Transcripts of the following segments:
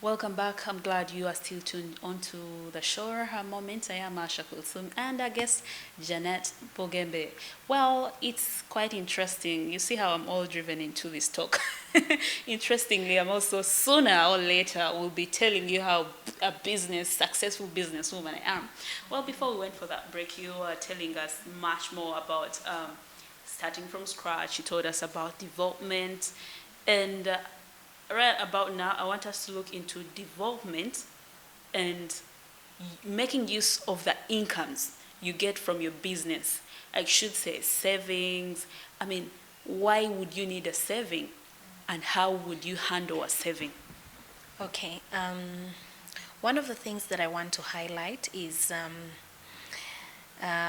Welcome back. I'm glad you are still tuned onto the show. Her moment. I am Asha Kulsum and I guess Janet Bugembe. Well, it's quite interesting. You see how I'm all driven into this talk. Interestingly, I'm also sooner or later will be telling you how a successful businesswoman I am. Well, before we went for that break, you were telling us much more about starting from scratch. You told us about development and right about now, I want us to look into development and making use of the incomes you get from your business. I should say savings. I mean, why would you need a saving and how would you handle a saving? Okay. One of the things that I want to highlight is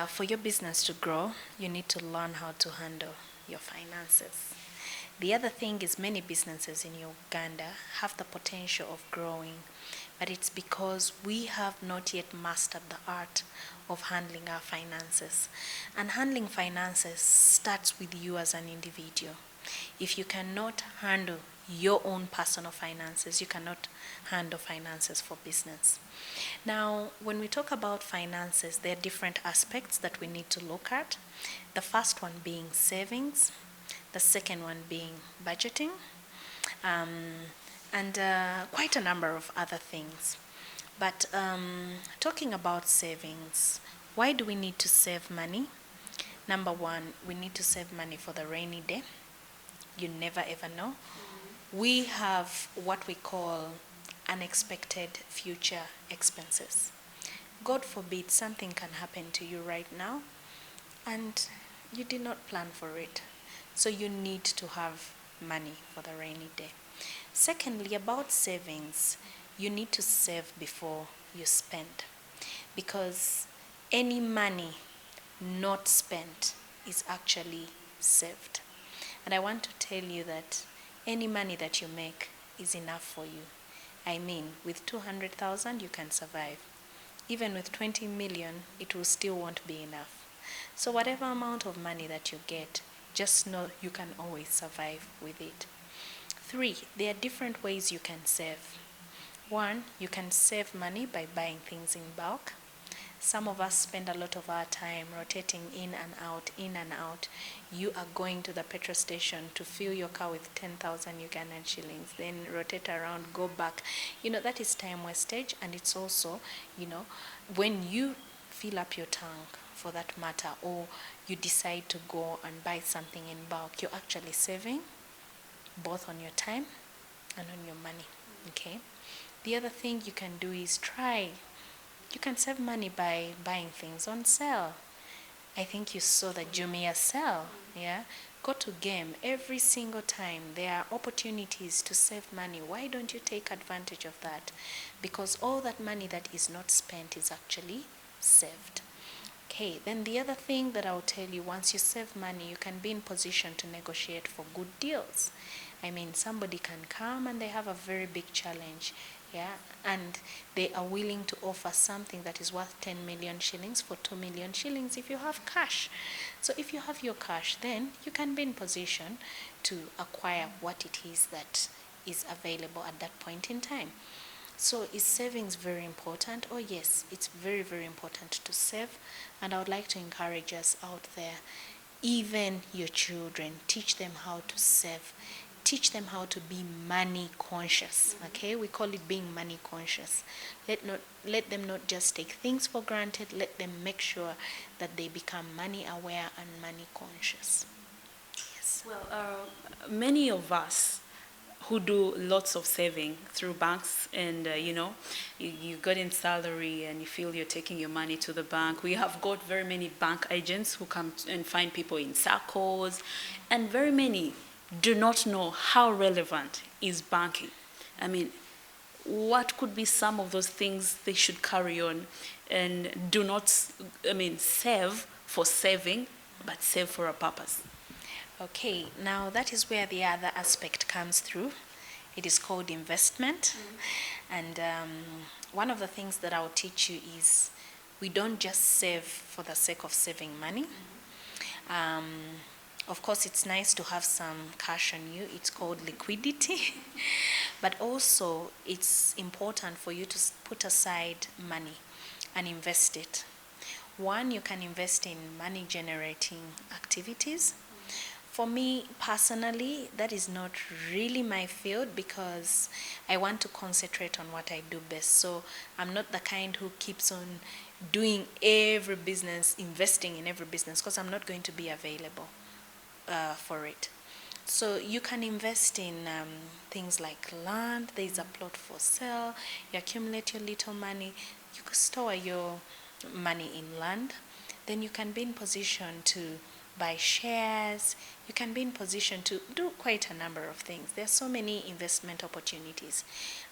for your business to grow, you need to learn how to handle your finances. The other thing is many businesses in Uganda have the potential of growing, but it's because we have not yet mastered the art of handling our finances. And handling finances starts with you as an individual. If you cannot handle your own personal finances, you cannot handle finances for business. Now, when we talk about finances, there are different aspects that we need to look at. The first one being savings, the second one being budgeting, and quite a number of other things. But talking about savings, why do we need to save money? Number one, we need to save money for the rainy day. You never ever know. We have what we call unexpected future expenses. God forbid something can happen to you right now and you did not plan for it. So you need to have money for the rainy day. Secondly, about savings, you need to save before you spend, because any money not spent is actually saved. And I want to tell you that any money that you make is enough for you. I mean, with 200,000 you can survive. Even with 20 million, it will still won't be enough. So whatever amount of money that you get, just know you can always survive with it. 3, there are different ways you can save. 1, you can save money by buying things in bulk. Some of us spend a lot of our time rotating in and out, in and out. You are going to the petrol station to fill your car with 10,000 Ugandan shillings, then rotate around, go back. That is time wastage, and it's also, when you fill up your tank for that matter, or you decide to go and buy something in bulk, you're actually saving both on your time and on your money, okay? The other thing you can do is you can save money by buying things on sale. I think you saw the Jumia sale, yeah? Go to Game every single time. There are opportunities to save money. Why don't you take advantage of that? Because all that money that is not spent is actually saved. Okay, then the other thing that I'll tell you, once you save money, you can be in position to negotiate for good deals. I mean, somebody can come and they have a very big challenge, yeah, and they are willing to offer something that is worth 10 million shillings for 2 million shillings if you have cash. So if you have your cash, then you can be in position to acquire what it is that is available at that point in time. So is savings very important? Oh yes, it's very, very important to save. And I would like to encourage us out there, even your children, teach them how to save. Teach them how to be money conscious, okay? We call it being money conscious. Let them not just take things for granted. Let them make sure that they become money aware and money conscious. Yes. Well, many of us who do lots of saving through banks and you got in salary and you feel you're taking your money to the bank. We have got very many bank agents who come and find people in circles, and very many do not know how relevant is banking. I mean, what could be some of those things they should carry on and do not, save for saving, but save for a purpose? Okay, now that is where the other aspect comes through. It is called investment. And one of the things that I'll teach you is we don't just save for the sake of saving money. Of course, it's nice to have some cash on you. It's called liquidity. But also, it's important for you to put aside money and invest it. One, you can invest in money generating activities. For me personally, that is not really my field because I want to concentrate on what I do best. So I'm not the kind who keeps on doing every business, investing in every business, because I'm not going to be available for it. So you can invest in things like land. There's a plot for sale. You accumulate your little money. You can store your money in land. Then you can be in position to buy shares. You can be in position to do quite a number of things. There are so many investment opportunities.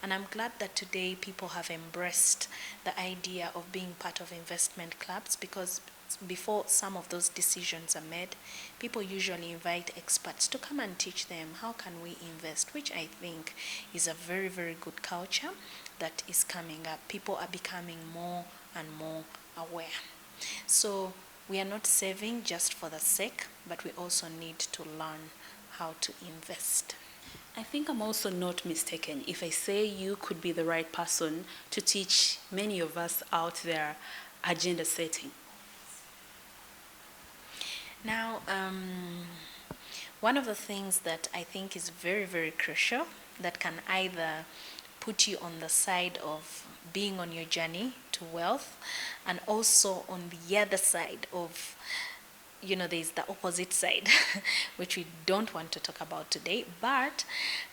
And I'm glad that today people have embraced the idea of being part of investment clubs, because before some of those decisions are made, people usually invite experts to come and teach them how can we invest, which I think is a very, very good culture that is coming up. People are becoming more and more aware. So we are not saving just for the sake, but we also need to learn how to invest. I think I'm also not mistaken if I say you could be the right person to teach many of us out there agenda setting. Now, one of the things that I think is very, very crucial that can either put you on the side of being on your journey to wealth, and also on the other side of, there's the opposite side, which we don't want to talk about today, but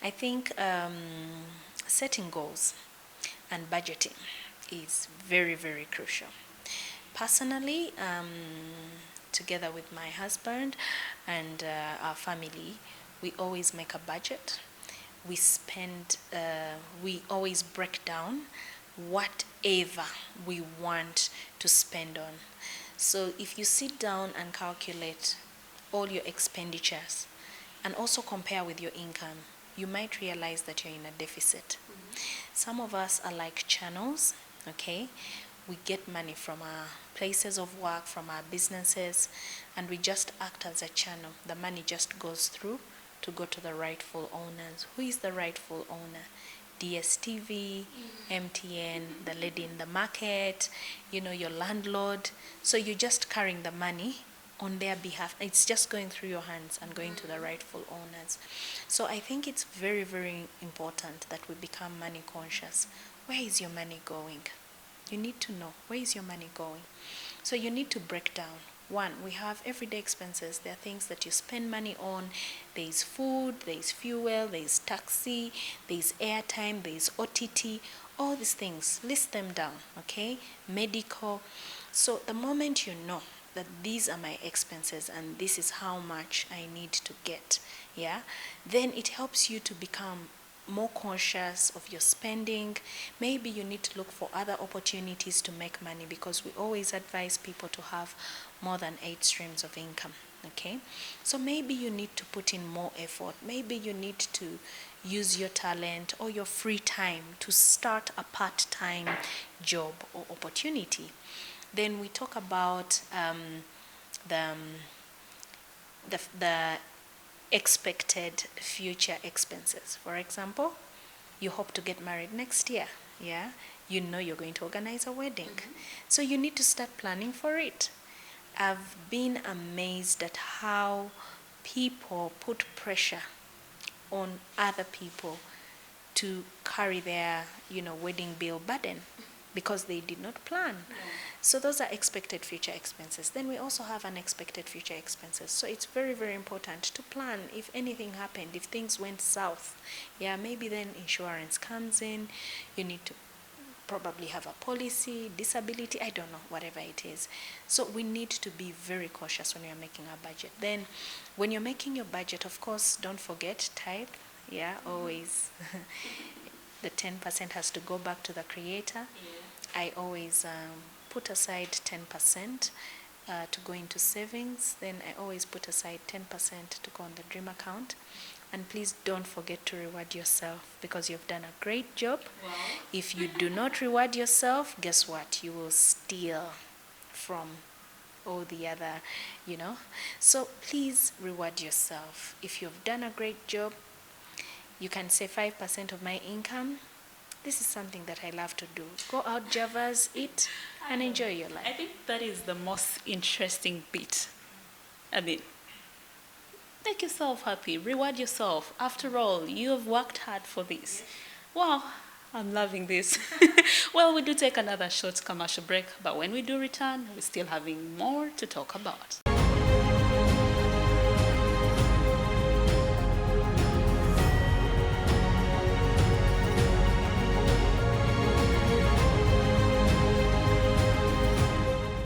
I think setting goals and budgeting is very, very crucial. Personally, together with my husband and our family, we always make a budget. We always break down whatever we want to spend on. So if you sit down and calculate all your expenditures and also compare with your income, you might realize that you're in a deficit. Mm-hmm. Some of us are like channels, okay? We get money from our places of work, from our businesses, and we just act as a channel. The money just goes through to go to the rightful owners. Who is the rightful owner? DSTV, MTN, the lady in the market, your landlord. So you're just carrying the money on their behalf. It's just going through your hands and going to the rightful owners. So I think it's very, very important that we become money conscious. Where is your money going? You need to know, where is your money going? So you need to break down. One, we have everyday expenses. There are things that you spend money on. There is food, there is fuel, there is taxi, there is airtime, there is OTT, all these things. List them down, okay? Medical. So the moment you know that these are my expenses and this is how much I need to get, then it helps you to become more conscious of your spending. Maybe you need to look for other opportunities to make money, because we always advise people to have more than 8 streams of income, okay? So maybe you need to put in more effort. Maybe you need to use your talent or your free time to start a part-time job or opportunity. Then we talk about the expected future expenses. For example, you hope to get married next year, you're going to organize a wedding. Mm-hmm. So you need to start planning for it. I've been amazed at how people put pressure on other people to carry their, wedding bill burden because they did not plan. Yeah. So those are expected future expenses. Then we also have unexpected future expenses. So it's very, very important to plan if anything happened, if things went south. Maybe then insurance comes in. You need to probably have a policy, disability, I don't know, whatever it is. So we need to be very cautious when you're making our budget. Then when you're making your budget, of course, don't forget tithe. Always. The 10% has to go back to the creator. I always put aside 10% to go into savings. Then I always put aside 10% to go on the dream account. And please don't forget to reward yourself, because you've done a great job. Wow. If you do not reward yourself, guess what? You will steal from or the other, you know. So please reward yourself. If you've done a great job, you can say 5% of my income. This is something that I love to do. Go out, Javas, eat, and enjoy your I life. think that is the most interesting bit. I mean, make yourself happy, reward yourself. After all, you have worked hard for this. Wow, I'm loving this. Well, we do take another short commercial break, but when we do return, we're still having more to talk about.